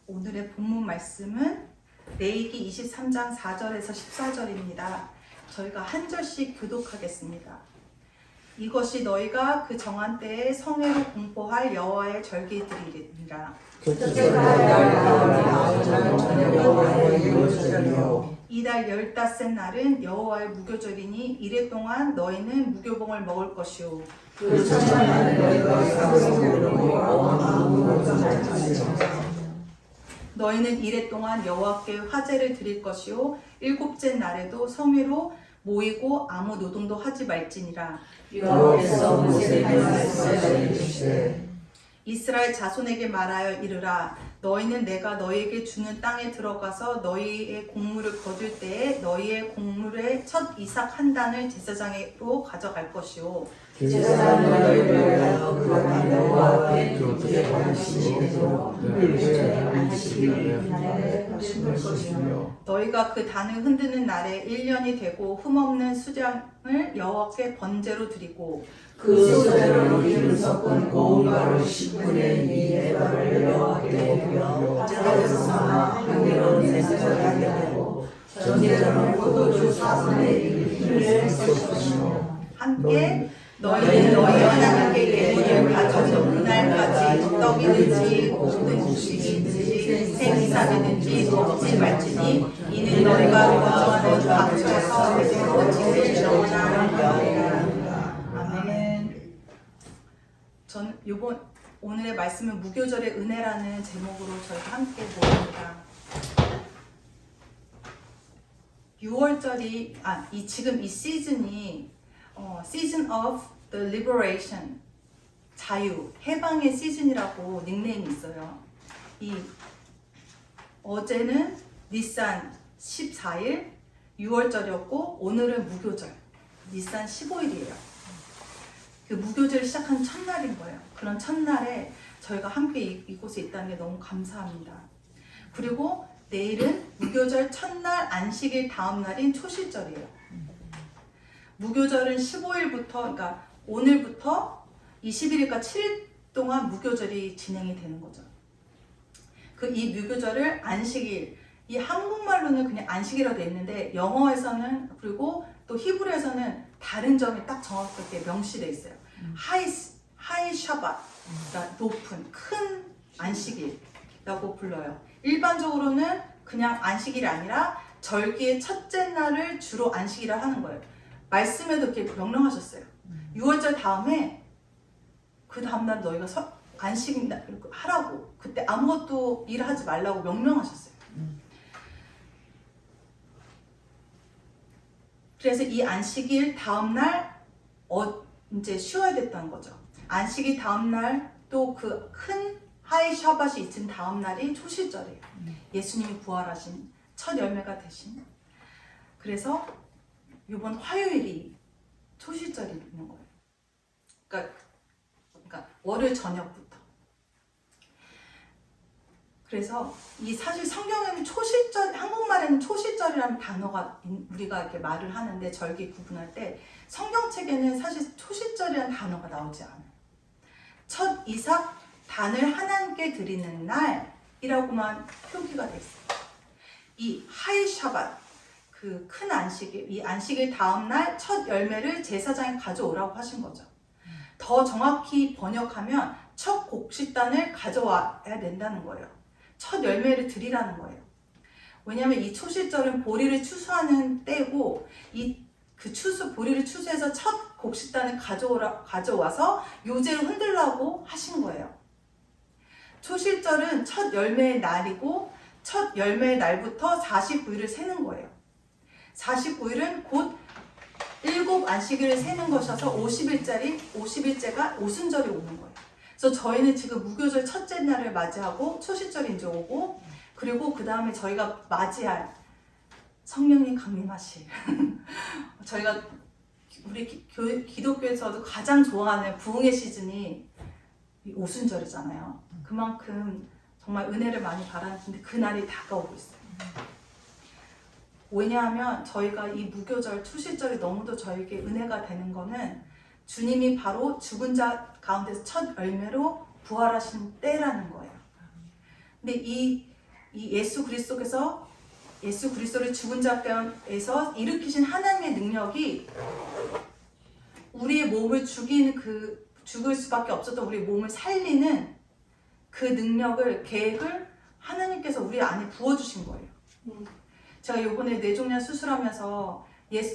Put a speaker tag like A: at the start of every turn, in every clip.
A: 오늘의 본문 말씀은 레위기 23장 4절에서 14절입니다. 저희가 한 절씩 교독하겠습니다. 이것이 너희가 그 정한 때에 성회로 공포할 여호와의 절기들이니라. 이달 15날은 여호와의 무교절이니 이래 동안 너희는 무교봉을 먹을 것이요 너희는 이래 동안 여호와께 화제를 드릴 것이요 일곱째 날에도 성회로 모이고 아무 노동도 하지 말지니라.
B: 여호와께서 모세에게 말씀하시되
A: 이스라엘 자손에게 말하여 이르라. 너희는 내가 너희에게 주는 땅에 들어가서 너희의 곡물을 거둘 때에 너희의 곡물의 첫 이삭 한 단을 제사장으로 가져갈 것이요
B: 제사장은 너희를 위하여 그 땅 여호와 앞에 기쁘게 받으시기로 일주일에 안식일 날에 거둘 것이며
A: 너희가 그 단을 흔드는 날에 1년이 되고 흠없는 수량을 여호와께 번제로 드리고
B: 그 소재로 기름 섞은 고운 가루 10분의 2 에바를 여호와께 드려 자에서 삼아 향기로운 냄새가 나게 하고 전제로는 포도주 4분의 1 힘을 쏟을 것이며
A: 함께 너희는 너희 하나님께 예물을 가져온 그날까지 떡이든지 고기든지 생이삭이든지 먹지 말지니 이는 너희가 거주하는 각처에서 내세로 지킬 정하라. 아멘. 전 오늘의 말씀은 무교절의 은혜라는 제목으로 저희가 함께 모입니다. 6월절이 지금 이 시즌이 Season of the Liberation, 자유, 해방의 시즌이라고 닉네임이 있어요. 어제는 니산 14일 6월절이었고 오늘은 무교절 니산 15일이에요. 그 무교절을 시작한 첫날인 거예요. 그런 첫날에 저희가 함께 이곳에 있다는 게 너무 감사합니다. 그리고 내일은 무교절 첫날 안식일 다음 날인 초실절이에요. 무교절은 15일부터, 그러니까 오늘부터 21일까 7일 동안 무교절이 진행이 되는 거죠. 이 무교절을 안식일, 이 한국말로는 그냥 안식이라고 되어 있는데 영어에서는 그리고 또 히브리에서는 다른 점이 딱 정확하게 명시되어 있어요. 하이 샤밧, 그러니까 높은 큰 안식일이라고 불러요. 일반적으로는 그냥 안식일이 아니라 절기의 첫째 날을 주로 안식이라 하는 거예요. 말씀에도 이렇게 명령하셨어요. 6월절 다음에 그 다음날 너희가 안식 하라고, 그때 아무것도 일하지 말라고 명령하셨어요. 그래서 이 안식일 다음날 이제 쉬어야 됐다는 거죠. 안식일 다음날 또 그 큰 하이 샤밧이 있은 다음날이 초실절이에요. 예수님이 부활하신 첫 열매가 되신. 그래서 이번 화요일이 초실절이 있는 거예요. 그러니까 월요일 저녁부터. 그래서 사실 성경에는 초실절, 한국말에는 초실절이라는 단어가 우리가 이렇게 말을 하는데 절기 구분할 때 성경책에는 사실 초실절이라는 단어가 나오지 않아요. 첫 이삭 단을 하나님께 드리는 날이라고만 표기가 돼 있어요. 이 하이 샤밧, 그 큰 안식일, 이 안식일 다음날 첫 열매를 제사장이 가져오라고 하신 거죠. 더 정확히 번역하면 첫 곡식단을 가져와야 된다는 거예요. 첫 열매를 드리라는 거예요. 왜냐하면 이 초실절은 보리를 추수하는 때고 보리를 추수해서 첫 곡식단을 가져와서 요제를 흔들라고 하신 거예요. 초실절은 첫 열매의 날이고 첫 열매의 날부터 49일을 세는 거예요. 49일은 곧 7 안식일을 세는 것이어서 50일째가 오순절이 오는 거예요. 그래서 저희는 지금 무교절 첫째 날을 맞이하고 초실절이 이제 오고, 그리고 그 다음에 저희가 맞이할 성령님 강림하실 우리 기독교에서도 가장 좋아하는 부흥의 시즌이 오순절이잖아요. 그만큼 정말 은혜를 많이 받았는데 그날이 다가오고 있어요. 왜냐하면 저희가 이 무교절, 초실절이 너무도 저에게 은혜가 되는 거는 주님이 바로 죽은 자 가운데서 첫 열매로 부활하신 때라는 거예요. 근데 이 이 예수 그리스도를 죽은 자 가운데서 일으키신 하나님의 능력이 우리의 몸을 죽을 수밖에 없었던 우리의 몸을 살리는 그 능력을, 계획을 하나님께서 우리 안에 부어주신 거예요. 제가 요번에 뇌종양 수술하면서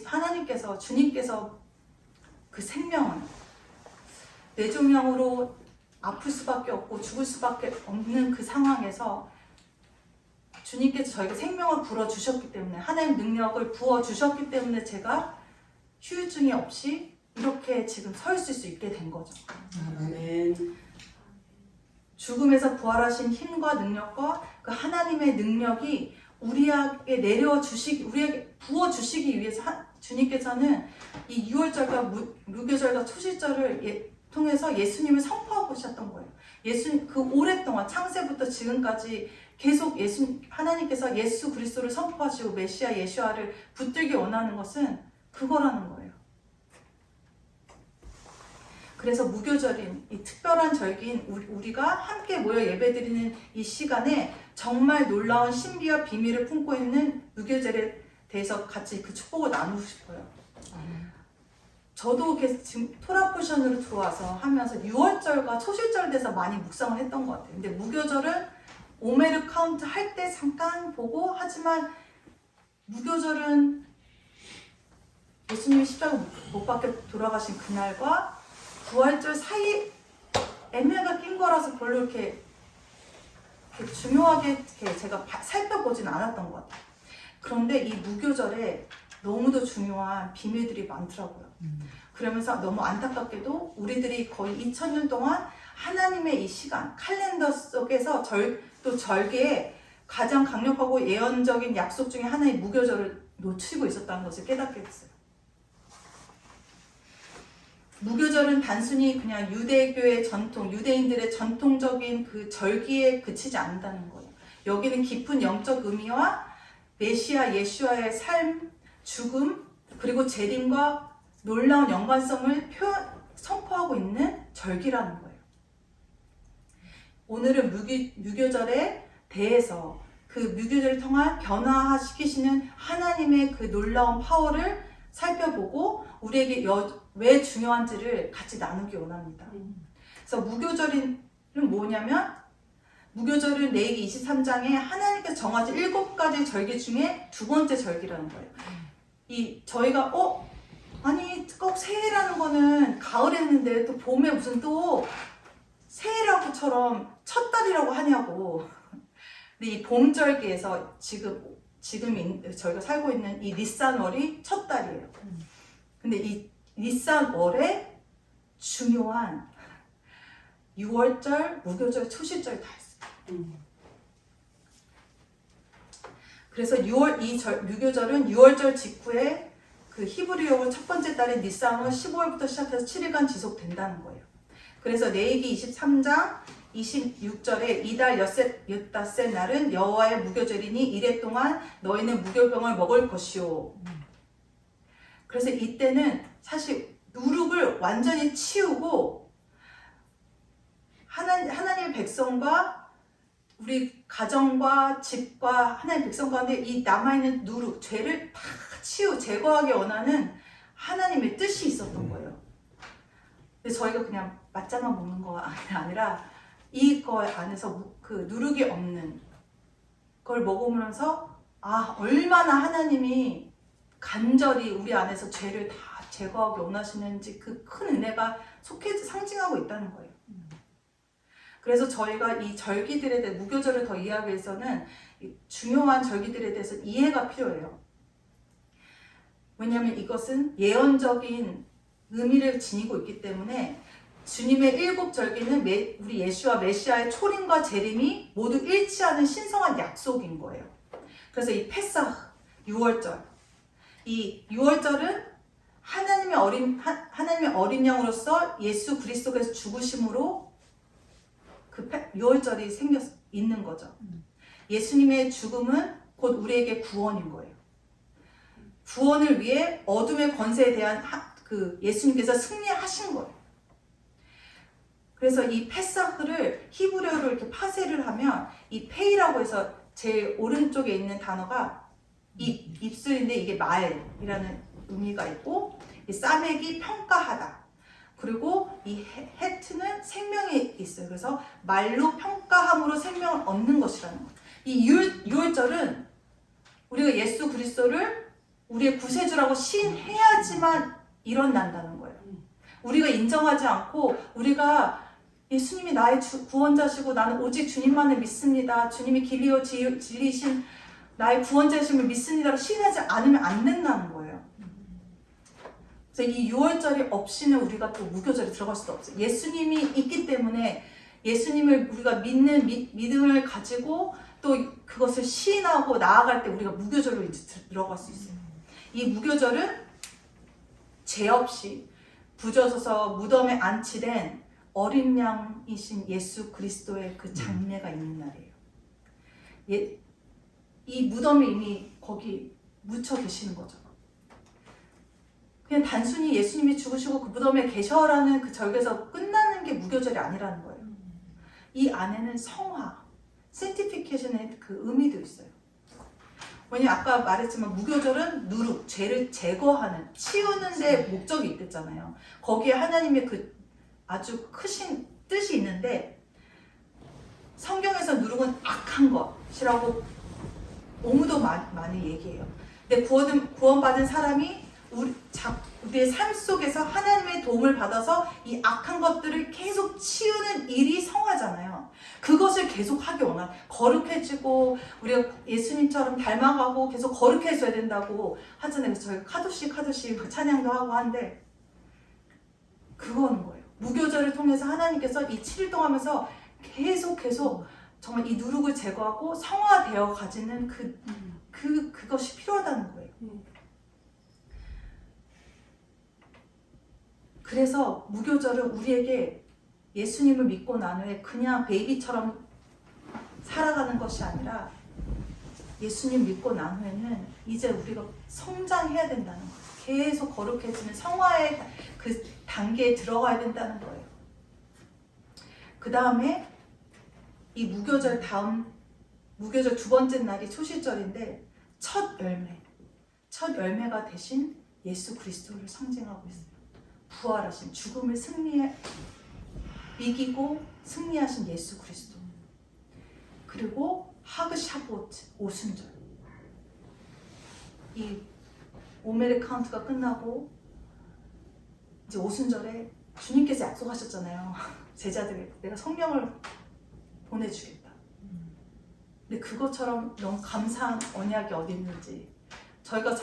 A: 하나님께서, 주님께서 그 생명을, 뇌종양으로 아플 수밖에 없고 죽을 수밖에 없는 그 상황에서 주님께서 저에게 생명을 불어주셨기 때문에, 하나님 능력을 부어주셨기 때문에 제가 후유증이 없이 이렇게 지금 서 있을 수 있게 된 거죠.
B: 아멘.
A: 죽음에서 부활하신 힘과 능력과 그 하나님의 능력이 우리에게 우리에게 부어주시기 위해서 주님께서는 이 6월절과 무교절과 초실절을 통해서 예수님을 선포하고 계셨던 거예요. 그 오랫동안 창세부터 지금까지 계속 하나님께서 예수 그리스도를 선포하시고 메시아 예수아를 붙들기 원하는 것은 그거라는 거예요. 그래서 무교절인 이 특별한 절기인 우리가 함께 모여 예배드리는 이 시간에 정말 놀라운 신비와 비밀을 품고 있는 무교절에 대해서 같이 그 축복을 나누고 싶어요. 저도 지금 토라 포션으로 들어와서 하면서 6월절과 초실절에 대해서 많이 묵상을 했던 것 같아요. 근데 무교절은 오메르 카운트 할 때 잠깐 보고, 하지만 무교절은 예수님이 십자가 못 박혀 돌아가신 그날과 부활절 사이 애매가 낀 거라서 별로 이렇게 중요하게 제가 살펴보진 않았던 것 같아요. 그런데 이 무교절에 너무도 중요한 비밀들이 많더라고요. 그러면서 너무 안타깝게도 우리들이 거의 2000년 동안 하나님의 이 시간, 칼렌더 속에서 또 절개에 가장 강력하고 예언적인 약속 중에 하나인 무교절을 놓치고 있었다는 것을 깨닫게 됐어요. 무교절은 단순히 그냥 유대교의 전통, 유대인들의 전통적인 그 절기에 그치지 않는다는 거예요. 여기는 깊은 영적 의미와 메시아 예수아의 삶, 죽음, 그리고 재림과 놀라운 연관성을 선포하고 있는 절기라는 거예요. 오늘은 무교절에 대해서 그 무교절을 통한 변화시키시는 하나님의 그 놀라운 파워를 살펴보고 우리에게 왜 중요한지를 같이 나누기 원합니다. 그래서 무교절은 뭐냐면, 무교절은 레위기 23장에 하나님께서 정하신 7가지 절기 중에 두 번째 절기라는 거예요. 저희가 아니 꼭 새해라는 거는 가을에 했는데 또 봄에 무슨 또 새해라고처럼 첫 달이라고 하냐고. 근데 이 봄절기에서 지금 저희가 살고 있는 이 니산월이 첫 달이에요. 근데 이 니산월에 중요한 6월절, 무교절, 초실절 다 있어요. 그래서 무교절은 6월절 직후에 그 히브리어로 첫 번째 달인 니산월 15일부터 시작해서 7일간 지속된다는 거예요. 그래서 레위기 23장 26절에 이달 엿닷새 날은 여호와의 무교절이니 이래 동안 너희는 무교병을 먹을 것이요. 그래서 이때는 사실 누룩을 완전히 치우고 하나님의 백성과 우리 가정과 집과 하나님의 백성 가운데 이 남아있는 누룩, 죄를 다 제거하기 원하는 하나님의 뜻이 있었던 거예요. 근데 저희가 그냥 맛자만 먹는 거 아니라 이거 안에서 그 누룩이 없는 걸 먹으면서 얼마나 하나님이 간절히 우리 안에서 죄를 다 제거하기 원하시는지 그 큰 은혜가 상징하고 있다는 거예요. 그래서 저희가 이 절기들에 대해 무교절을 더 이해하기 위해서는 중요한 절기들에 대해서 이해가 필요해요. 왜냐하면 이것은 예언적인 의미를 지니고 있기 때문에 주님의 7절기는 우리 예수와 메시아의 초림과 재림이 모두 일치하는 신성한 약속인 거예요. 그래서 이 페사흐, 6월절, 이 6월절은 하나님의 어린 양으로서 예수 그리스도께서 죽으심으로 그 6월절이 있는 거죠. 예수님의 죽음은 곧 우리에게 구원인 거예요. 구원을 위해 어둠의 권세에 대한 예수님께서 승리하신 거예요. 그래서 이 페사흐를 히브리어로 이렇게 파세를 하면 이 페이라고 해서 제 오른쪽에 있는 단어가 입술인데 이게 말이라는 의미가 있고, 이 싸매기 평가하다. 그리고 이 헤트는 생명이 있어요. 그래서 말로 평가함으로 생명을 얻는 것이라는 거예요. 이 유월절은 우리가 예수 그리스도를 우리의 구세주라고 시인해야지만 일어난다는 거예요. 우리가 인정하지 않고 우리가 예수님이 나의 구원자시고 나는 오직 주님만을 믿습니다. 주님이 길이요 진리이신 나의 구원자심을 믿습니다로 시인하지 않으면 안 된다는 거예요. 그래서 이 유월절이 없이는 우리가 또 무교절에 들어갈 수도 없어요. 예수님이 있기 때문에 예수님을 우리가 믿는 믿음을 가지고 또 그것을 시인하고 나아갈 때 우리가 무교절로 이제 들어갈 수 있어요. 이 무교절은 죄 없이 부져져서 무덤에 안치된 어린 양이신 예수 그리스도의 그 장례가 있는 날이에요. 이 무덤에 이미 거기 묻혀 계시는 거죠. 그냥 단순히 예수님이 죽으시고 그 무덤에 계셔라는 그 절기에서 끝나는 게 무교절이 아니라는 거예요. 이 안에는 성화, sanctification의 그 의미도 있어요. 왜냐면 아까 말했지만 무교절은 누룩, 죄를 제거하는, 치우는 데 목적이 있댔잖아요. 거기에 하나님의 그 아주 크신 뜻이 있는데, 성경에서 누룩은 악한 것이라고 너무도 많이 얘기해요. 근데 구원받은 사람이 우리의 삶 속에서 하나님의 도움을 받아서 이 악한 것들을 계속 치우는 일이 성화잖아요. 그것을 계속 하기 원하는, 거룩해지고 우리가 예수님처럼 닮아가고 계속 거룩해져야 된다고 하잖아요. 그래서 저희 카도시 찬양도 하고 한데, 그거는 거예요. 무교절을 통해서 하나님께서 이 7일 동안 하면서 계속 정말 이 누룩을 제거하고 성화되어 가지는 그것이 필요하다는 거예요. 그래서 무교절은 우리에게 예수님을 믿고 난 후에 그냥 베이비처럼 살아가는 것이 아니라, 예수님 믿고 난 후에는 이제 우리가 성장해야 된다는 거예요. 계속 거룩해지는 성화의 그 단계에 들어가야 된다는 거예요. 그 다음에 이 무교절 두 번째 날이 초실절인데, 첫 열매가 되신 예수 그리스도를 상징하고 있어요. 부활하신, 죽음을 이기고 승리하신 예수 그리스도. 그리고 하그 샤봇, 오순절. 이 오메르 카운트가 끝나고 이제 오순절에 주님께서 약속하셨잖아요. 제자들에게 내가 성령을 보내주겠다. 근데 그것처럼 너무 감사한 언약이 어디 있는지, 저희가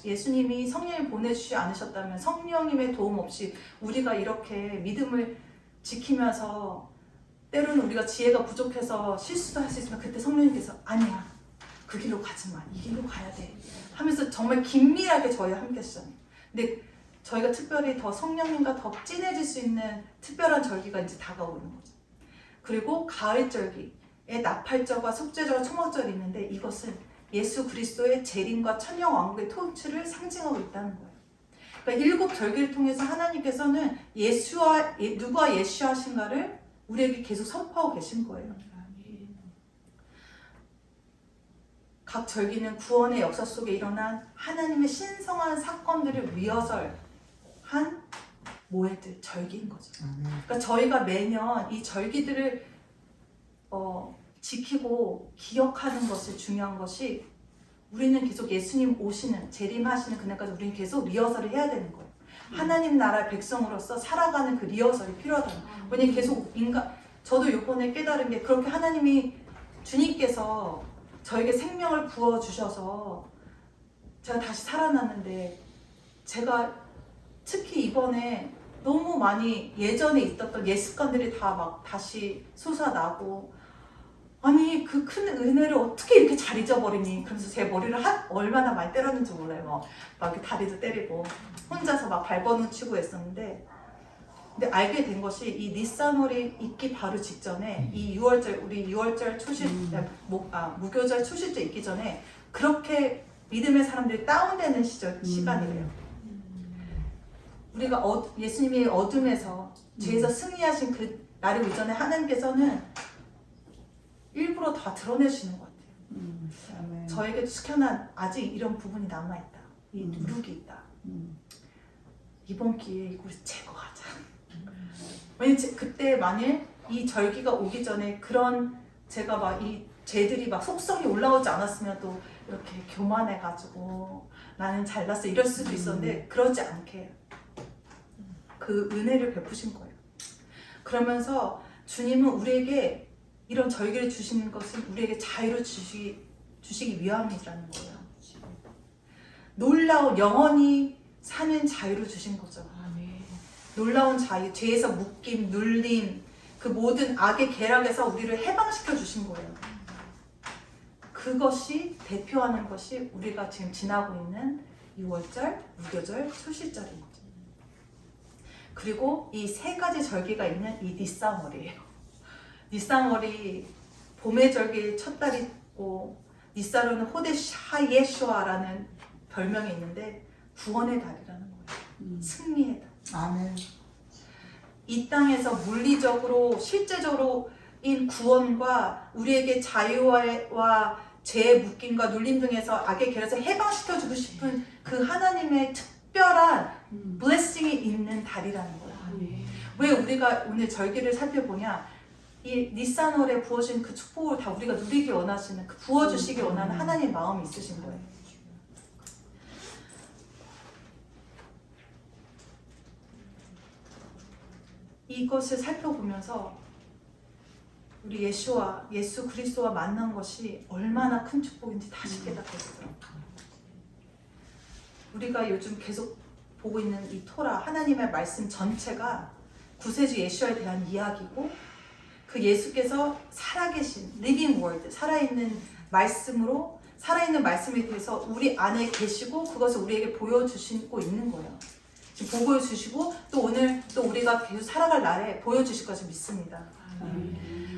A: 예수님이 성령을 보내주지 않으셨다면, 성령님의 도움 없이 우리가 이렇게 믿음을 지키면서 때로는 우리가 지혜가 부족해서 실수도 할 수 있지만, 그때 성령님께서 아니야, 그 길로 가지 마, 이 길로 가야 돼 하면서 정말 긴밀하게 저희와 함께 하시잖아요. 근데 저희가 특별히 더 성령님과 더 진해질 수 있는 특별한 절기가 이제 다가오는 거죠. 그리고 가을절기에 나팔절과 속죄절과 초막절이 있는데, 이것은 예수 그리스도의 재림과 천영 왕국의 통치를 상징하고 있다는 거예요. 그러니까 7 절기를 통해서 하나님께서는 누가 예수하신가를 우리에게 계속 선포하고 계신 거예요. 각 절기는 구원의 역사 속에 일어난 하나님의 신성한 사건들을 리허설한 모해들, 절기인 거죠. 그러니까 저희가 매년 이 절기들을 지키고 기억하는 것이 중요한 것이, 우리는 계속 예수님 오시는, 재림하시는 그날까지 우리는 계속 리허설을 해야 되는 거예요. 하나님 나라의 백성으로서 살아가는 그 리허설이 필요하다는 거예요. 왜냐면 계속 저도 이번에 깨달은 게, 그렇게 주님께서 저에게 생명을 부어주셔서 제가 다시 살아났는데, 제가 특히 이번에 너무 많이 예전에 있었던 옛 습관들이 다 막 다시 솟아나고, 아니 그 큰 은혜를 어떻게 이렇게 잘 잊어버리니? 그래서 제 머리를 얼마나 많이 때렸는지 몰라요. 막 이렇게 다리도 때리고 혼자서 막 발버둥 치고 했었는데, 근데 알게 된 것이, 이 니산월이 있기 바로 직전에 이 우리 6월절 무교절 초실절 있기 전에 그렇게 믿음의 사람들이 다운되는 시간이래요. 우리가 예수님이 어둠에서 죄에서 승리하신 그 날을 이전에 하나님께서는 일부러 100% 다 드러내시는 것 같아요.
B: 아멘.
A: 저에게 숙현한 아직 이런 부분이 남아있다. 이 누룩이 있다. 이번 기회에 이걸 제거하자. 왜냐면 그때 만일 이 절기가 오기 전에 그런 제가 막 이 죄들이 막 속성이 올라오지 않았으면 또 이렇게 교만해가지고 나는 잘났어 이럴 수도 있었는데 그러지 않게 그 은혜를 베푸신 거예요. 그러면서 주님은 우리에게 이런 절기를 주시는 것은 우리에게 자유를 주시기 위함이라는 거예요. 놀라운 영원히 사는 자유를 주신 거죠. 놀라운 자유, 죄에서 묶임, 눌림, 그 모든 악의 계략에서 우리를 해방시켜 주신 거예요. 그것이 대표하는 것이 우리가 지금 지나고 있는 6월절, 무교절, 초실절인 거죠. 그리고 이 세 가지 절기가 있는 이 니산월이에요. 니산월이 봄의 절기의 첫 달이고 니산월은 호데샤 예슈아라는 별명이 있는데 구원의 달이라는 거예요. 승리의 달.
B: 아멘.
A: 이 땅에서 물리적으로 실제적으로인 구원과 우리에게 자유와 죄의 묶임과 눌림 등에서 악의 계략에서 해방시켜주고 싶은 그 하나님의 특별한 블레싱이 있는 달이라는 거예요. 왜 우리가 오늘 절기를 살펴보냐, 이 니산월에 부어진 그 축복을 다 우리가 누리기 원하시는, 그 부어주시기 원하는 하나님의 마음이 있으신 거예요. 이것을 살펴보면서 우리 예수 그리스도와 만난 것이 얼마나 큰 축복인지 다시 깨닫게 되더라고요. 우리가 요즘 계속 보고 있는 이 토라, 하나님의 말씀 전체가 구세주 예수와에 대한 이야기고, 그 예수께서 살아계신 리빙 월드, 살아있는 말씀으로, 살아있는 말씀에 대해서 우리 안에 계시고 그것을 우리에게 보여주시고 있는 거예요. 지금 보여주시고 또 오늘 또 우리가 계속 살아갈 날에 보여주실 것을 믿습니다.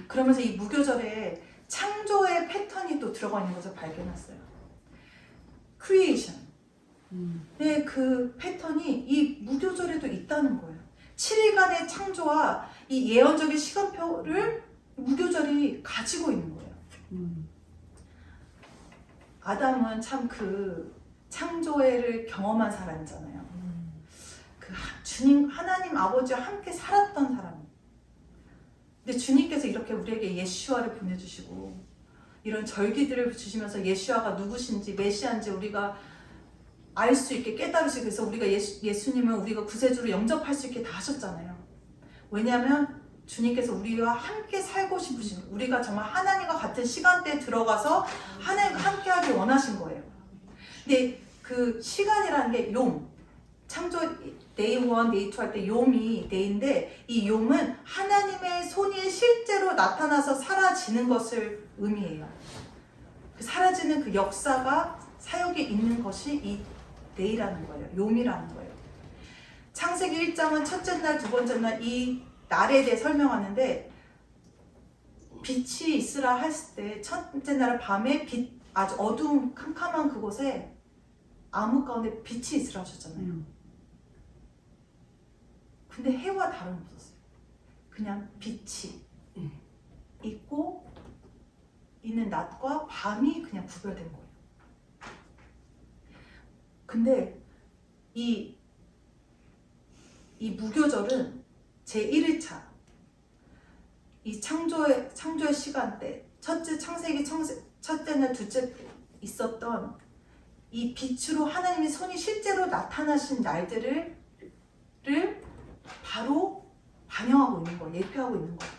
A: 그러면서 이 무교절에 창조의 패턴이 또 들어가 있는 것을 발견했어요. 크리에이션. 네, 그 패턴이 이 무교절에도 있다는 거예요. 7일간의 창조와 이 예언적인 시간표를 무교절이 가지고 있는 거예요. 아담은 참 그 창조회를 경험한 사람이잖아요. 그 주님, 하나님 아버지와 함께 살았던 사람. 근데 주님께서 이렇게 우리에게 예수아를 보내주시고 이런 절기들을 주시면서 예수아가 누구신지 메시아인지 우리가 알 수 있게 깨달을 수 있게 해서 우리가 예수님을 우리가 구세주로 영접할 수 있게 다 하셨잖아요. 왜냐하면 주님께서 우리와 함께 살고 싶으신, 우리가 정말 하나님과 같은 시간대에 들어가서 하나님과 함께 하길 원하신 거예요. 근데 그 시간이라는 게 용, 창조 데이 1, 데이 2 할 때 용이 데이인데, 이 용은 하나님의 손이 실제로 나타나서 사라지는 것을 의미해요. 사라지는 그 역사가 사역에 있는 것이 이 데이라는 거예요. 용이라는 거예요. 창세기 1장은 첫째 날, 두 번째 날 이 날에 대해 설명하는데, 빛이 있으라 했을 때 첫째 날 밤에 빛, 아주 어두운 캄캄한 그곳에 암흑 가운데 빛이 있으라 하셨잖아요. 근데 해와 다름없었어요. 그냥 빛이 있고 있는 낮과 밤이 그냥 구별된 거예요. 근데 이 무교절은 제1일차 이 창조의 시간대, 창세기 첫째 날, 둘째 있었던 이 빛으로 하나님의 손이 실제로 나타나신 날들을 바로 반영하고 있는 거예요. 예표하고 있는 거예요.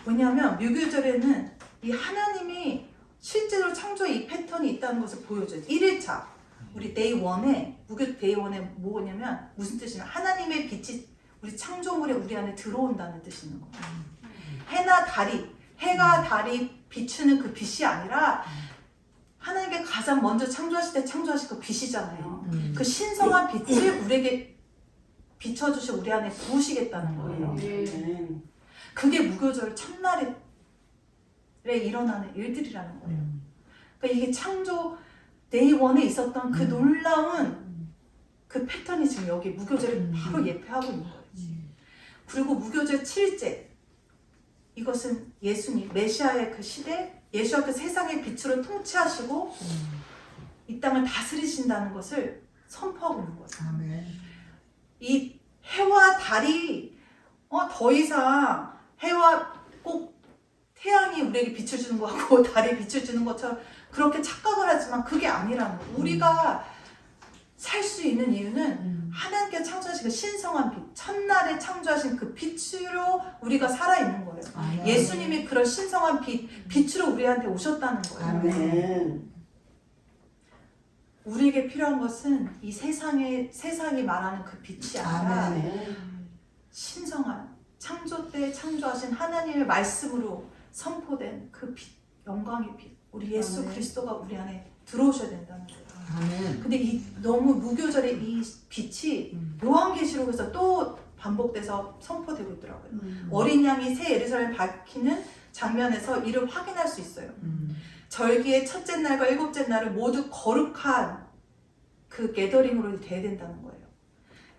A: 왜냐하면 무교절에는 이 하나님이 실제로 창조의 이 패턴이 있다는 것을 보여줘요. 1일차 우리 데이 1에 무교 데이 1에 뭐냐면 무슨 뜻이냐면 하나님의 빛이 우리 창조물에 우리 안에 들어온다는 뜻이 있는 거예요. 해나 달이, 해가 달이 비추는 그 빛이 아니라 하나님께 가장 먼저 창조하실 때 창조하신 그 빛이잖아요. 그 신성한 빛을 우리에게 비춰주시고 우리 안에 부으시겠다는 거예요. 그게 무교절 첫날에 일어나는 일들이라는 거예요. 그러니까 이게 창조 데이 1에 있었던 그 놀라운 그 패턴이 지금 여기 무교절에 바로 예표하고 있는 거예요. 그리고 무교절 7일째 이것은 예수님, 메시아의 그 시대, 예수와 그 세상의 빛으로 통치하시고 이 땅을 다스리신다는 것을 선포하고 있는 거죠.
B: 아멘.
A: 이 해와 달이 더 이상 해와 꼭 태양이 우리에게 빛을 주는 거하고 달이 빛을 주는 것처럼 그렇게 착각을 하지만 그게 아니라는 거예요. 우리가 살 수 있는 이유는 하나님께 창조하신 그 신성한 빛, 첫날에 창조하신 그 빛으로 우리가 살아있는 거예요.
B: 아멘.
A: 예수님이 그런 신성한 빛으로 우리한테 오셨다는 거예요.
B: 아멘.
A: 우리에게 필요한 것은 이 세상이 말하는 그 빛이 아니라
B: 아멘.
A: 신성한 창조 때 창조하신 하나님의 말씀으로 선포된 그 빛, 영광의 빛, 우리 예수
B: 아멘.
A: 그리스도가 우리 안에 들어오셔야 된다는 거예요.
B: 아멘.
A: 근데 이 너무 무교절의 이 빛이 요한계시록에서 또 반복돼서 선포되고 있더라고요. 어린 양이 새 예루살렘을 밝히는 장면에서 이를 확인할 수 있어요. 절기의 첫째 날과 일곱째 날을 모두 거룩한 그 게더링으로 돼야 된다는 거예요.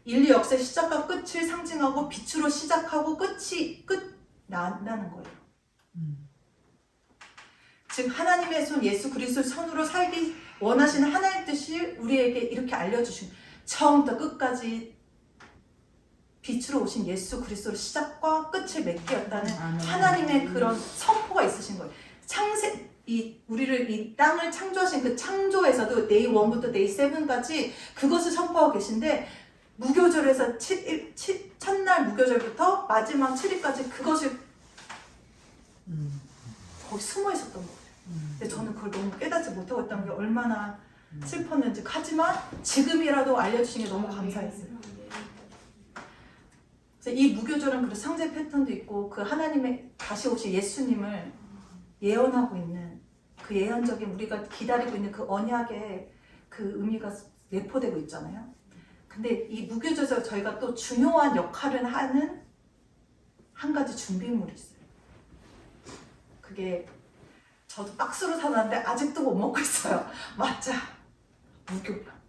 A: 인류 역사의 시작과 끝을 상징하고 빛으로 시작하고 끝이 끝난다는 거예요. 즉 하나님의 손 예수 그리스도의 손으로 살기 원하시는 하나님의 뜻이 우리에게 이렇게 알려주신 처음부터 끝까지 빛으로 오신 예수 그리스도의 시작과 끝을 맺게 였다는
B: 아멘.
A: 하나님의 그런 선포가 있으신 거예요. 우리를 이 땅을 창조하신 그 창조에서도 day 1부터 day 7까지 그것을 선포하고 계신데 무교절에서 첫날 무교절부터 마지막 7일까지 그것을 거기 숨어 있었던 거예요. 근데 저는 그걸 너무 깨닫지 못하고 있다는 게 얼마나 슬펐는지. 하지만 지금이라도 알려주신 게 너무 감사했어요. 그래서 이 무교절은 그런 상제 패턴도 있고 그 하나님의 다시 오실 예수님을 예언하고 있는 그 예언적인 우리가 기다리고 있는 그 언약의 그 의미가 내포되고 있잖아요. 근데 이 무교절에서 저희가 또 중요한 역할을 하는 한 가지 준비물이 있어요. 그게 저도 박스로 사놨는데 아직도 못 먹고 있어요. 맞자, 무교병.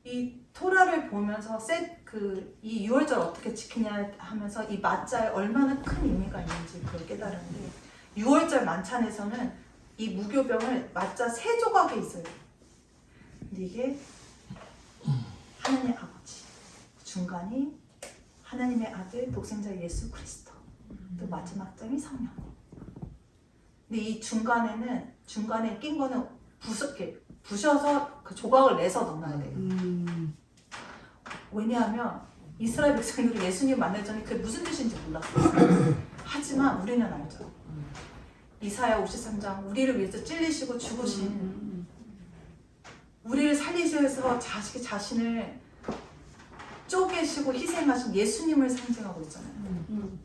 A: 이 토라를 보면서 이 6월절 어떻게 지키냐 하면서 이 맞자에 얼마나 큰 의미가 있는지 그걸 깨달았는데 6월절 만찬에서는 이 무교병을 맞자 3조각에 있어요. 근데 이게 하나님 아버지, 중간이 하나님의 아들 독생자 예수 그리스도, 또 마지막 장이 성령. 근데 이 중간에 낀 거는 부셔서 그 조각을 내서 넣어놔야 돼요. 왜냐하면 이스라엘 백성들이 예수님 만나기 전에 그게 무슨 뜻인지 몰랐어요. 하지만 우리는 알죠. 이사야 53장 우리를 위해서 찔리시고 죽으신 우리를 살리시기 위해서 자신을 쪼개시고 희생하신 예수님을 상징하고 있잖아요.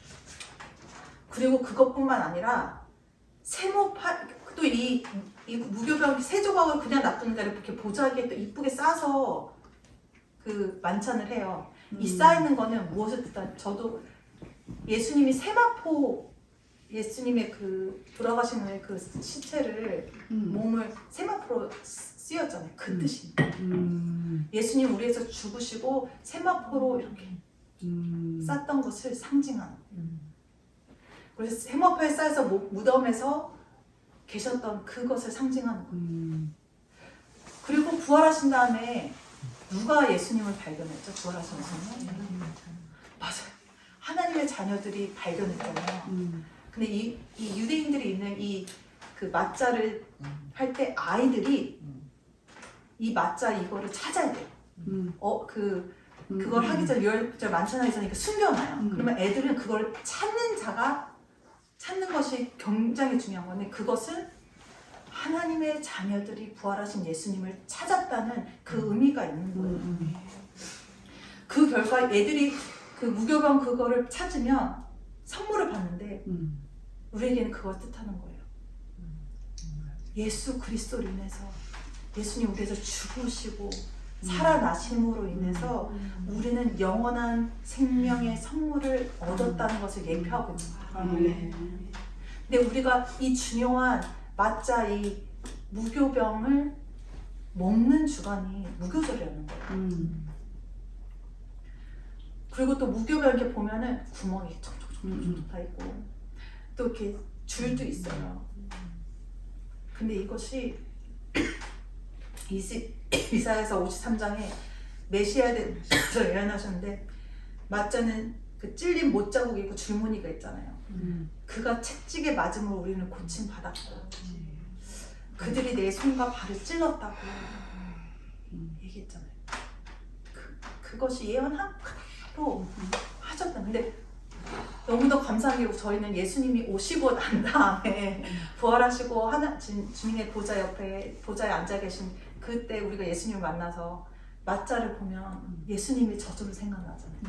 A: 그리고 그것뿐만 아니라 또 이 무교병 3조각을 그냥 놔두는 게 아니라 이렇게 보자기에 또 이쁘게 싸서 그 만찬을 해요. 이 쌓이는 거는 무엇을 뜻하냐? 저도 예수님이 예수님의 그 돌아가신 그 시체를 몸을 세마포로 씌웠잖아요. 그 뜻입니다. 예수님 우리에서 죽으시고 세마포로 이렇게 쌌던 것을 상징하는 거예요. 그래서 세마포에 쌓여서 무덤에서 계셨던 그것을 상징하는 거예요. 그리고 부활하신 다음에 누가 예수님을 발견했죠? 부활하신 예수님? 맞아요. 하나님의 자녀들이 발견했잖아요. 근데 이 유대인들이 있는 그 맞자를 할 때 아이들이 이 맞자 이거를 찾아야 돼요. 그걸 하기 전에 6월절 만찬하기 전에 숨겨놔요. 그러면 애들은 그걸 찾는 것이 굉장히 중요한 건데 그것은 하나님의 자녀들이 부활하신 예수님을 찾았다는 그 의미가 있는 거예요. 그 결과 애들이 그 무교병 그거를 찾으면 선물을 받는데 우리에게는 그걸 뜻하는 거예요. 예수 그리스도로 인해서 예수님 우리에서 죽으시고 살아나심으로 인해서 우리는 영원한 생명의 선물을 얻었다는 것을 예표하고 있는 거예요. 근데 우리가 이 중요한 맞자 이 무교병을 먹는 주간이 무교절이라는 거예요. 그리고 또 무교가 이렇게 보면은 구멍이 촉촉촉촉 다 있고 또 이렇게 줄도 있어요. 근데 이것이 이사야서 53장에 메시아에 대해서 예언하셨는데 맞자는 그 찔린 못자국이 있고 줄무늬가 있잖아요. 그가 채찍에 맞음으로 우리는 고침 받았고 그들이 내 손과 발을 찔렀다고 얘기했잖아요. 그것이 예언한 그대로 하셨다. 근데 너무도 감사한 게 저희는 예수님이 오시고 난 다음에 부활하시고 주님의 보좌에 앉아 계신 그때 우리가 예수님을 만나서 맞자를 보면 예수님의 저주를 생각나잖아요.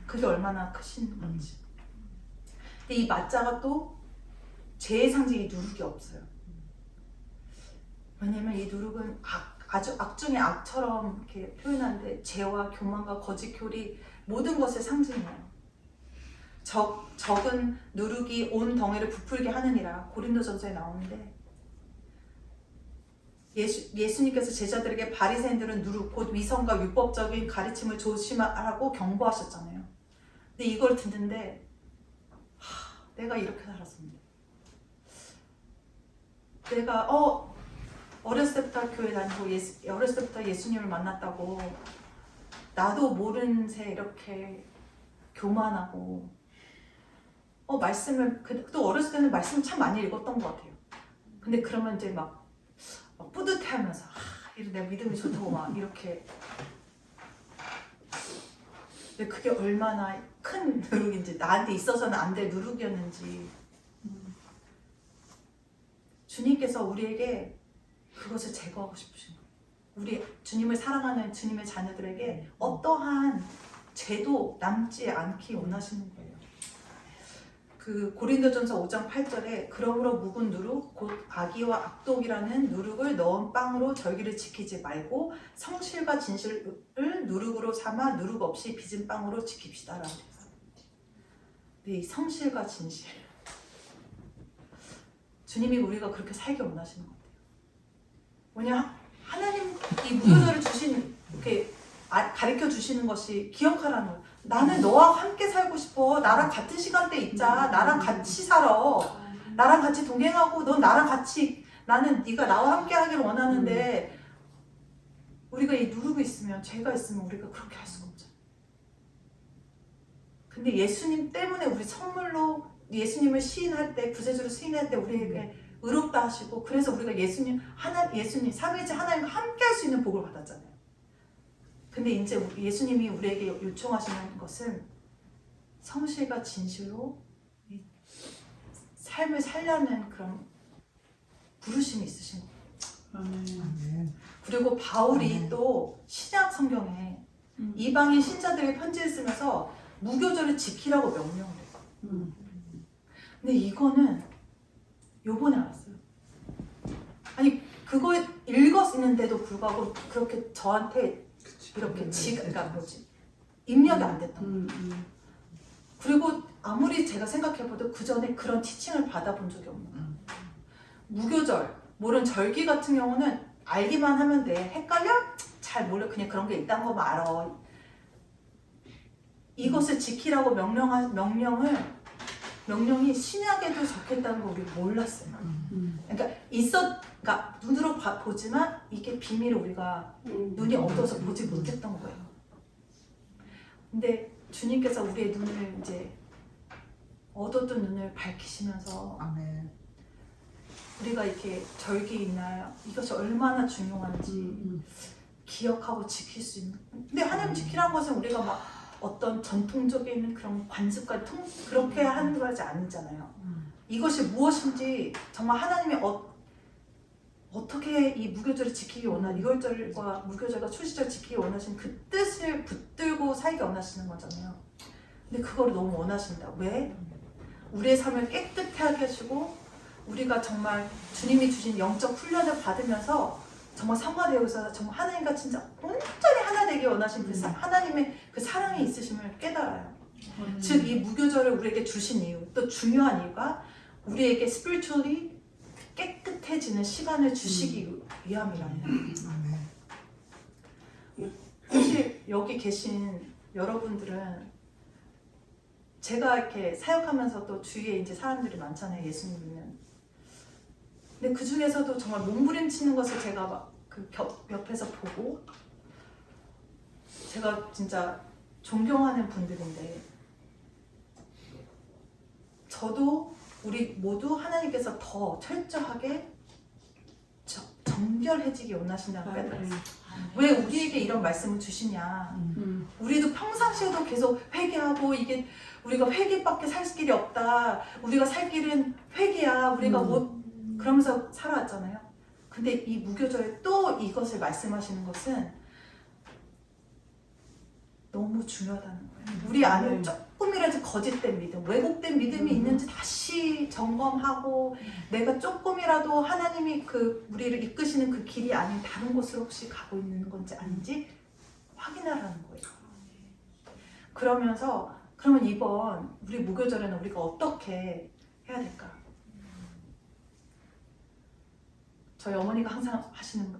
A: 그게 얼마나 크신 건지. 근데 이 맞자가 또 죄의 상징이 누룩이 없어요. 왜냐면 이 누룩은 아주 악 중의 악처럼 이렇게 표현하는데 죄와 교만과 거짓 교리 모든 것의 상징이에요. 적은 누룩이 온 덩이를 부풀게 하느니라 고린도전서에 나오는데 예수님께서 제자들에게 바리새인들은 누룩 곧 위선과 율법적인 가르침을 조심하라고 경고하셨잖아요. 근데 이걸 듣는데 내가 이렇게 살았습니다. 내가 어렸을 때부터 교회 다니고 어렸을 때부터 예수님을 만났다고 나도 모르는 새 이렇게 교만하고 말씀을 또 어렸을 때는 말씀을 참 많이 읽었던 것 같아요. 근데 그러면 이제 막 뿌듯해하면서 내가 믿음이 좋다고 막 이렇게. 근데 그게 얼마나 큰 누룩인지 나한테 있어서는 안 될 누룩이었는지 주님께서 우리에게 그것을 제거하고 싶으신 거예요. 우리 주님을 사랑하는 주님의 자녀들에게 어떠한 죄도 남지 않기 원하시는 거예요. 그 고린도전서 5장 8절에 그러므로 묵은 누룩 곧 악의와 악독이라는 누룩을 넣은 빵으로 절기를 지키지 말고 성실과 진실을 누룩으로 삼아 누룩 없이 빚은 빵으로 지킵시다 라고 했어요. 근데 이 성실과 진실 주님이 우리가 그렇게 살기 원하시는 것 같아요. 왜냐 하나님 이 무교절을 이렇게 가르쳐 주시는 것이 기억하라는 거예요. 나는 너와 함께 살고 싶어. 나랑 같은 시간대 있자. 나랑 같이 살아. 나랑 같이 동행하고 넌 나랑 같이 나는 네가 나와 함께 하기를 원하는데 우리가 이 누룩이 있으면 죄가 있으면 우리가 그렇게 할 수가 없잖아요. 근데 예수님 때문에 우리 선물로 예수님을 시인할 때 구세주로 시인할 때 우리에게 의롭다 하시고 그래서 우리가 예수님 삼위일체 하나님과 함께 할 수 있는 복을 받았잖아요. 근데 이제 예수님이 우리에게 요청하시는 것은 성실과 진실로 삶을 살려는 그런 부르심이 있으신 거예요. 그리고 바울이 또 신약 성경에 이방인 신자들에게 편지를 쓰면서 무교절을 지키라고 명령을 해요. 근데 이거는 요번에 알았어요. 아니 그거 읽었는데도 불구하고 그렇게 저한테 이렇게 그러니까 입력이 안 됐던 거예요. 그리고 아무리 제가 생각해봐도 그 전에 그런 티칭을 받아본 적이 없는 거예요. 무교절, 모른 절기 같은 경우는 알기만 하면 돼. 헷갈려? 잘 몰라. 그냥 그런 게 있다는 거만 알아. 이것을 지키라고 명령이 신약에도 적혔다는 걸 우리 몰랐어요. 그러니까 눈으로 보지만 이게 비밀을 우리가 눈이 어두워서 보지 못했던 거예요. 근데 주님께서 우리의 눈을 이제 어두웠던 눈을 밝히시면서 우리가 이렇게 절기이나 이것이 얼마나 중요한지 기억하고 지킬 수 있는. 근데 하나님 지키라는 것은 우리가 막 어떤 전통적인 그런 관습과 그렇게 하는 것이 아니잖아요. 이것이 무엇인지 정말 하나님이 어떻게 이 무교절을 지키기 원하는 유월절과 무교절과 추시절 지키기 원하시는 그 뜻을 붙들고 살기 원하시는 거잖아요. 근데 그걸 너무 원하신다. 왜? 우리의 삶을 깨끗하게 하시고 우리가 정말 주님이 주신 영적 훈련을 받으면서 정말 성화되어서 정말 하나님과 진짜 온전히 하나 되기 원하신 그 하나님의 그 사랑이 있으심을 깨달아요. 즉 이 무교절을 우리에게 주신 이유, 또 중요한 이유가 우리에게 spiritually 깨끗해지는 시간을 주시기 위함이라는. 사실 여기 계신 여러분들은 제가 이렇게 사역하면서 또 주위에 이제 사람들이 많잖아요, 예수님 믿는. 근데 그 중에서도 정말 몸부림치는 것을 제가 막 그 옆에서 보고, 제가 진짜 존경하는 분들인데, 저도 우리 모두 하나님께서 더 철저하게 정결해지기 원하신다는 깨달았어요. 왜 우리에게 이런 말씀을 주시냐. 우리도 평상시에도 계속 회개하고, 이게 우리가 회개밖에 살 길이 없다. 우리가 살 길은 회개야. 우리가 못 그러면서 살아왔잖아요. 근데 이 무교절에 또 이것을 말씀하시는 것은 너무 중요하다는 거예요. 우리 안에 조금이라도 거짓된 믿음, 왜곡된 믿음이 있는지 다시 점검하고, 내가 조금이라도 하나님이 그 우리를 이끄시는 그 길이 아닌 다른 곳으로 혹시 가고 있는 건지 아닌지 확인하라는 거예요. 그러면서 그러면 이번 우리 무교절에는 우리가 어떻게 해야 될까? 저희 어머니가 항상 하시는 거,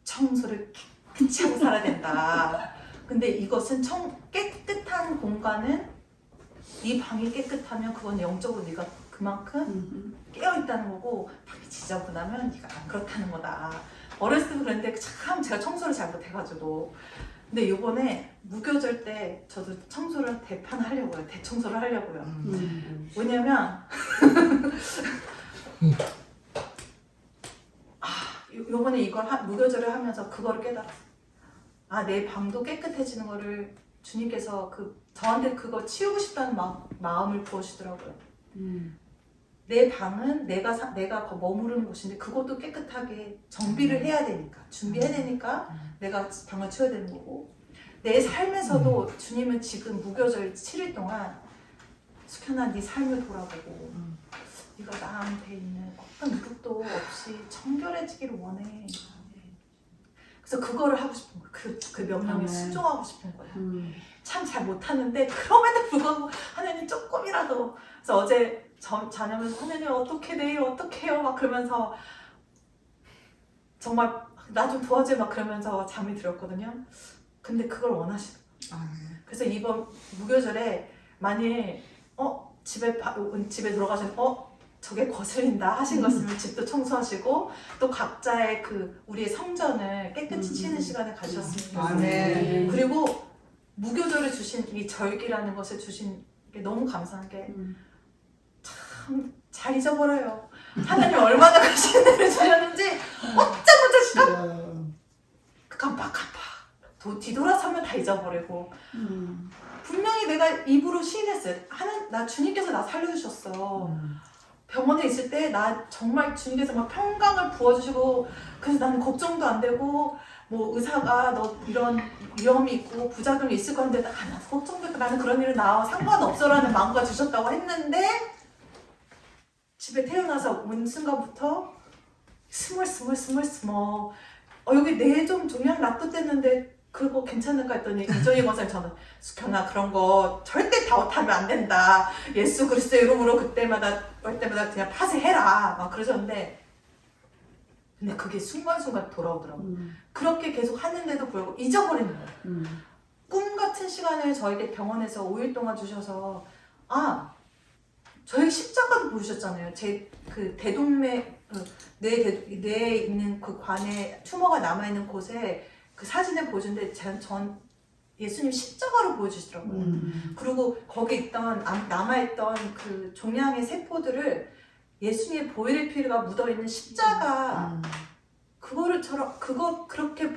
A: 청소를 깨끗이 하고 살아야 된다. 근데 이것은 깨끗한 공간은, 네 방이 깨끗하면 그건 영적으로 네가 그만큼 깨어있다는 거고, 방이 지저분하면 네가 안 그렇다는 거다. 어렸을 때 그랬는데 참 제가 청소를 잘 못해가지고. 근데 이번에 무교절 때 저도 청소를 대판하려고요. 대청소를 하려고요. 왜냐면 요번에 이걸 무교절을 하면서 그거를 깨달았어요. 내 방도 깨끗해지는 거를 주님께서 저한테 그거 치우고 싶다는 마음을 부어주시더라고요. 내 방은 내가 머무르는 곳인데 그것도 깨끗하게 정비를 해야 되니까, 준비해야 되니까 내가 방을 치워야 되는 거고, 내 삶에서도 주님은 지금 무교절 7일 동안 숙현아, 네 삶을 돌아보고 네가 나한테 있는 어떤 누룩도 없이 정결해지기를 원해. 그래서 그거를 하고 싶은 거예요. 그 명령에 순종하고 싶은 거예요. 참 잘 못하는데 그럼에도 불구하고 하나님 조금이라도. 그래서 어제 자녀면서 하나님 어떻게 내일 어떻게 해요? 막 그러면서 정말 나 좀 도와줘 막 그러면서 잠이 들었거든요. 근데 그걸 원하시는 거예요. 그래서 이번 무교절에 만일 집에 들어가서 저게 거슬린다 하신 것이면 집도 청소하시고, 또 각자의 우리의 성전을 깨끗이 치는 시간을 가지셨으면 좋겠어요. 그리고 무교절을 주신 이 절기라는 것을 주신 게 너무 감사한 게, 참 잘 잊어버려요. 하나님 얼마나 가신 일을 주셨는지 어쩌면 깜빡깜빡 뒤돌아서면 다 잊어버리고. 분명히 내가 입으로 시인했어요. 나 주님께서 나 살려주셨어. 병원에 있을 때 나 정말 주님께서 막 평강을 부어주시고, 그래서 나는 걱정도 안 되고, 뭐 의사가 너 이런 위험이 있고 부작용이 있을 건데 나 걱정될까, 나는 그런 일은 나와 상관없어라는 마음과 주셨다고 했는데, 집에 태어나서 온 순간부터 스멀 여기 뇌 좀 종양 놔뒀댔는데 그거 괜찮을까 했더니 이전희 권사님 저는 숙현아 그런 거 절대 다운하면 안 된다. 예수 그리스도의 이름으로 그때마다 그냥 파쇄해라 막 그러셨는데, 근데 그게 순간순간 돌아오더라고요. 그렇게 계속 하는데도 불구하고 잊어버리는 거예요. 꿈 같은 시간을 저에게 병원에서 5일 동안 주셔서, 저희 십자가도 보여주셨잖아요. 제 대동맥, 뇌에 있는 그 관에 튜머가 남아있는 곳에 그 사진을 보여주는데 전 예수님 십자가로 보여주시더라고요. 그리고 거기 있던 남아있던 그 종양의 세포들을 예수님의 보혈의 피가 묻어있는 십자가, 그거 그렇게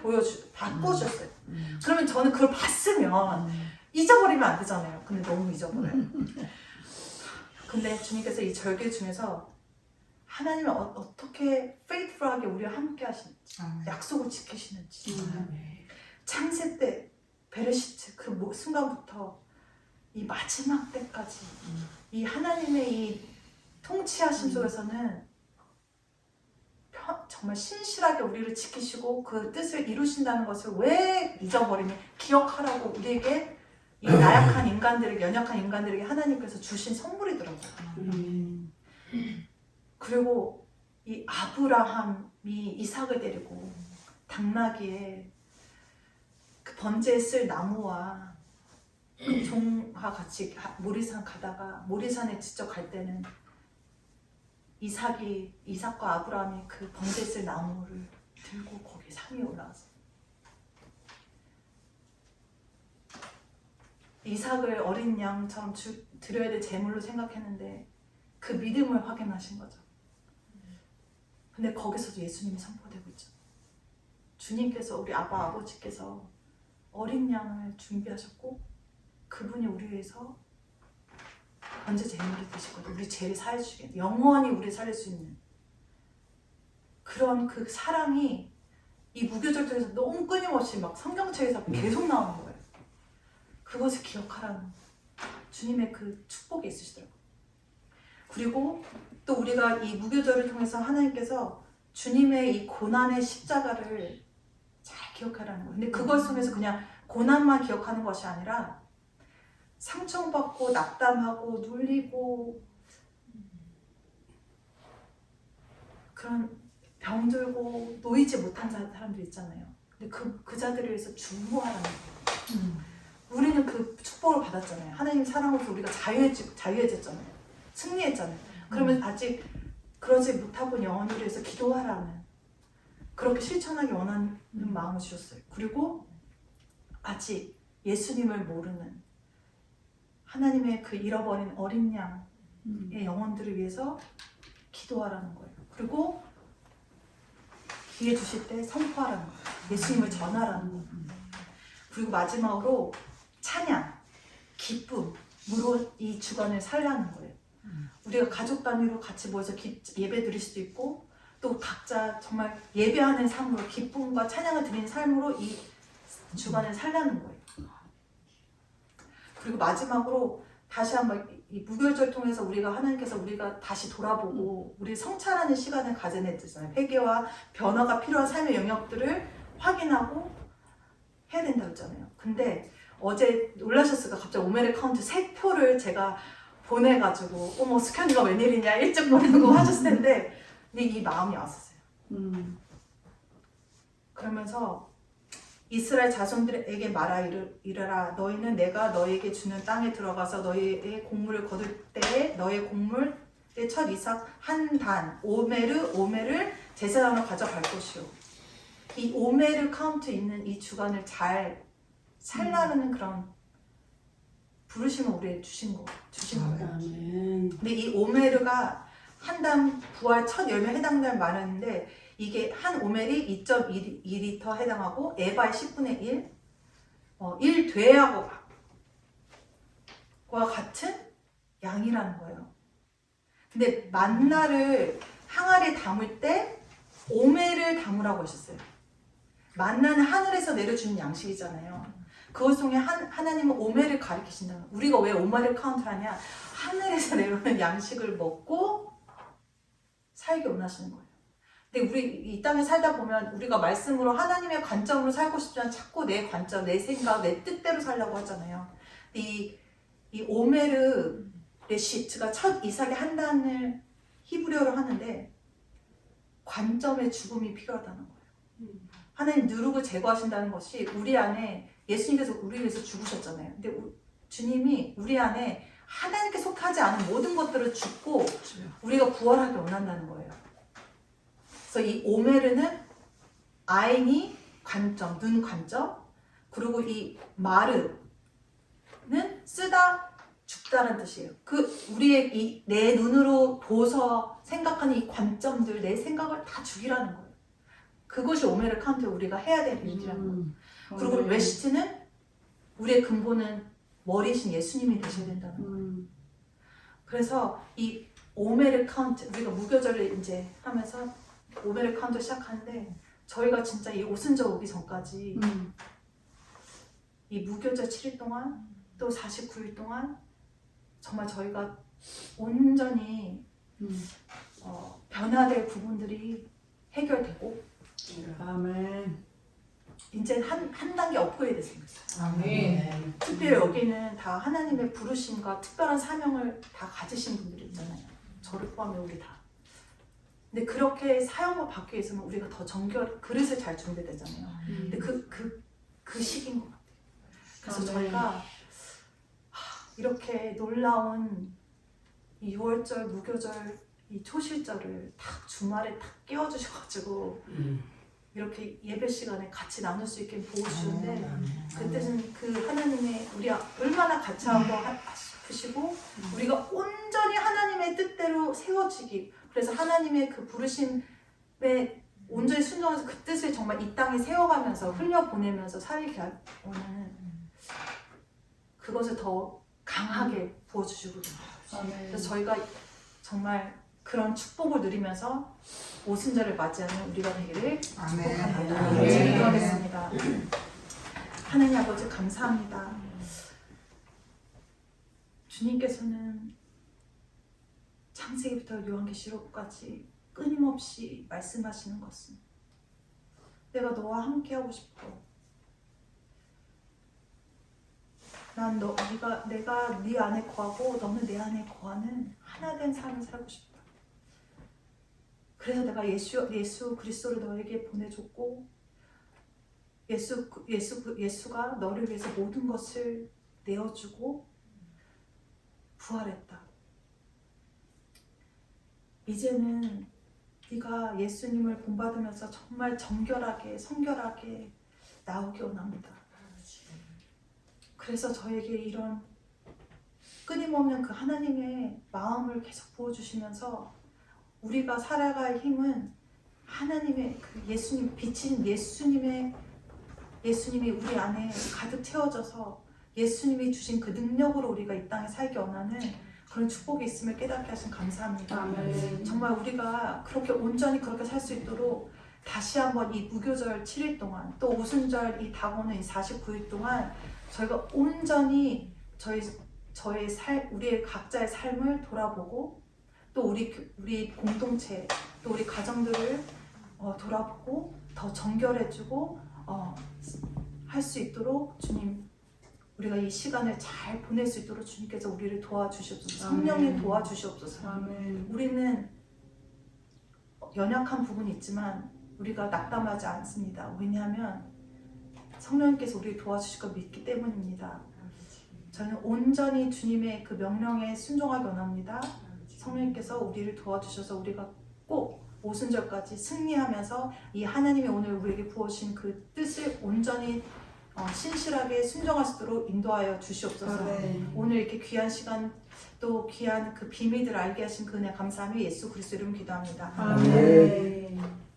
A: 바꿔주셨어요. 그러면 저는 그걸 봤으면 잊어버리면 안 되잖아요. 근데 너무 잊어버려요. 근데 주님께서 이 절기 중에서 하나님은 어떻게 faithful하게 우리와 함께 하시는지, 약속을 지키시는지, 창세 때 베레시트 그 순간부터 이 마지막 때까지 이 하나님의 이 통치하심 속에서는 정말 신실하게 우리를 지키시고 그 뜻을 이루신다는 것을 왜 잊어버리니, 기억하라고 우리에게 이 나약한 인간들에게, 연약한 인간들에게 하나님께서 주신 선물이더라고요. 그리고 이 아브라함이 이삭을 데리고 당나귀에 그 번제에 쓸 나무와 종과 같이 모리산 가다가 모리산에 직접 갈 때는 이삭과 아브라함이 그 번제쓸 나무를 들고 거기 산 위에 올라왔어요. 이삭을 어린 양처럼 드려야 될 제물로 생각했는데 그 믿음을 확인하신 거죠. 근데 거기서도 예수님이 선포되고 있죠. 주님께서 우리 아버지께서 어린 양을 준비하셨고 그분이 우리 위해서 번제 제물이 되시거든요. 우리 죄를 사해주시겠 영원히 우리 살릴 수 있는 그런 그 사랑이 이 무교절도에서 너무 끊임없이 막 성경책에서 계속 나오는 거예요. 그것을 기억하라는 주님의 그 축복이 있으시더라고요. 그리고 또 우리가 이 무교절을 통해서 하나님께서 주님의 이 고난의 십자가를 잘 기억하라는 거예요. 근데 그걸 통해서 그냥 고난만 기억하는 것이 아니라 상처받고 낙담하고 눌리고 그런 병들고 놓이지 못한 사람들 있잖아요. 근데 그 자들을 위해서 중보하라는 거예요. 우리는 그 축복을 받았잖아요. 하나님 사랑으로서 우리가 자유해졌잖아요. 승리했잖아요. 그러면 아직 그러지 못하고 영혼을 위해서 기도하라는 그렇게 실천하기 원하는 마음을 주셨어요. 그리고 아직 예수님을 모르는 하나님의 그 잃어버린 어린 양의 영혼들을 위해서 기도하라는 거예요. 그리고 기회 주실 때 선포하라는 거예요. 예수님을 전하라는 거예요. 그리고 마지막으로 찬양, 기쁨으로 이 주간을 살라는 거예요. 우리가 가족 단위로 같이 모여서 예배 드릴 수도 있고 또 각자 정말 예배하는 삶으로 기쁨과 찬양을 드리는 삶으로 이 주간을 살라는 거예요. 그리고 마지막으로 다시 한번 이 무교절 통해서 하나님께서 우리가 다시 돌아보고 우리 성찰하는 시간을 가져냈잖아요. 회개와 변화가 필요한 삶의 영역들을 확인하고 해야 된다고 했잖아요. 근데 어제 놀라셨을까? 갑자기 오메르 카운트 3표를 제가 보내가지고 어머 스캔이가 웬일이냐 일찍 보내고 하셨을 텐데 근데 이 마음이 왔었어요. 그러면서 이스라엘 자손들에게 이르라 너희는 내가 너희에게 주는 땅에 들어가서 너희의 곡물을 거둘 때에 너희의 곡물의 첫 이삭 한 단 오메를 제사장으로 가져갈 것이요. 이 오메르 카운트 있는 이 주간을 잘 살라는 그런 부르심을 우리에게 주신 거예요. 근데 이 오메르가 한 단 부활 첫 열매 해당될 말하는데 이게 한 오멜이 2.2리터 해당하고 에바의 10분의 1, 1되하고 같은 양이라는 거예요. 근데 만나를 항아리에 담을 때 오멜을 담으라고 하셨어요. 만나는 하늘에서 내려주는 양식이잖아요. 그것 통해 하나님은 오멜을 가리키신다는 거예요. 우리가 왜 오멜을 카운트하냐? 하늘에서 내려오는 양식을 먹고 살기 원하시는 거예요. 근데 우리 이 땅에 살다 보면 우리가 말씀으로 하나님의 관점으로 살고 싶지만 자꾸 내 관점, 내 생각, 내 뜻대로 살려고 하잖아요. 이 오메르 레시트가 첫 이삭의 한 단을 히브리어로 하는데 관점의 죽음이 필요하다는 거예요. 하나님 누룩을 제거하신다는 것이 우리 안에 예수님께서 우리 위해서 죽으셨잖아요. 근데 주님이 우리 안에 하나님께 속하지 않은 모든 것들을 죽고 우리가 부활하기 원한다는 거예요. 그래서 이 오메르는 아인이 관점, 눈 관점, 그리고 이 마르는 쓰다, 죽다라는 뜻이에요. 우리의 내 눈으로 보서 생각하는 이 관점들, 내 생각을 다 죽이라는 거예요. 그것이 오메르 카운트 우리가 해야 될 일이라는 거예요. 그리고 레시트는 우리의 근본은 머리이신 예수님이 되셔야 된다는 거예요. 그래서 이 오메르 카운트, 우리가 무교절을 이제 하면서 오메르 카운트 시작하는데 저희가 진짜 이 오순절 오기 전까지 이 무교절 7일 동안 또 49일 동안 정말 저희가 온전히 변화될 부분들이 해결되고
B: 아멘.
A: 이제 한 단계 업그레이드 됐으면 좋겠어요.
B: 아멘.
A: 특별히 여기는 다 하나님의 부르심과 특별한 사명을 다 가지신 분들이 있잖아요. 저를 포함해 우리 다. 근데 그렇게 사용을 받기 위해서는 우리가 더 그릇을 잘 준비되잖아요. 근데 그 시기인 것 같아요. 그래서 저희가 이렇게 놀라운 이 6월절, 무교절, 이 초실절을 딱 주말에 딱 깨워주셔가지고 이렇게 예배 시간에 같이 나눌 수 있게 도와주는데 그 뜻은 그 하나님의 우리 얼마나 같이 하고 싶으시고 우리가 온전히 하나님의 뜻대로 세워지기, 그래서 하나님의 그 부르심에 온전히 순종해서 그 뜻을 정말 이 땅에 세워가면서 흘려보내면서 살게 오는 그것을 더 강하게 부어주시거든요. 그래서 저희가 정말 그런 축복을 누리면서 오순절을 맞이하는 우리가 되기를 축복합니다.
B: 아멘.
A: 기도하겠습니다. 하나님 아버지 감사합니다. 주님께서는 창세기부터 요한계시록까지 끊임없이 말씀하시는 것은 내가 너와 함께하고 싶어. 내가 네 안에 거하고 너는 내 안에 거하는 하나된 삶을 살고 싶다. 그래서 내가 예수 그리스도를 너에게 보내줬고 예수가 너를 위해서 모든 것을 내어주고 부활했다. 이제는 네가 예수님을 본받으면서 정말 정결하게 성결하게 나오기 원합니다. 그래서 저에게 이런 끊임없는 그 하나님의 마음을 계속 부어주시면서 우리가 살아갈 힘은 하나님의 그 예수님, 비친 예수님이 우리 안에 가득 채워져서 예수님이 주신 그 능력으로 우리가 이 땅에 살기 원하는 그런 축복이 있음을 깨닫게 하신 감사합니다.
B: 아멘.
A: 정말 우리가 그렇게 온전히 그렇게 살 수 있도록 다시 한번 이 무교절 7일 동안 또 오순절 이 다가오는 이 49일 동안 저희가 온전히 우리의 각자의 삶을 돌아보고 또 우리 공동체 또 우리 가정들을 돌아보고 더 정결해지고 할 수 있도록 주님, 우리가 이 시간을 잘 보낼 수 있도록 주님께서 우리를 도와주시옵소서. 성령님 도와주시옵소서.
B: 아멘.
A: 우리는 연약한 부분이 있지만 우리가 낙담하지 않습니다. 왜냐하면 성령님께서 우리를 도와주실 걸 믿기 때문입니다. 저는 온전히 주님의 그 명령에 순종하기 원합니다. 성령님께서 우리를 도와주셔서 우리가 꼭 오순절까지 승리하면서 이 하나님이 오늘 우리에게 부어주신 그 뜻을 온전히 신실하게 순종할 수 있도록 인도하여 주시옵소서. 오늘 이렇게 귀한 시간 또 귀한 그 비밀들을 알게 하신 그 은혜 감사하며 예수 그리스도 이름 기도합니다.
B: 아멘.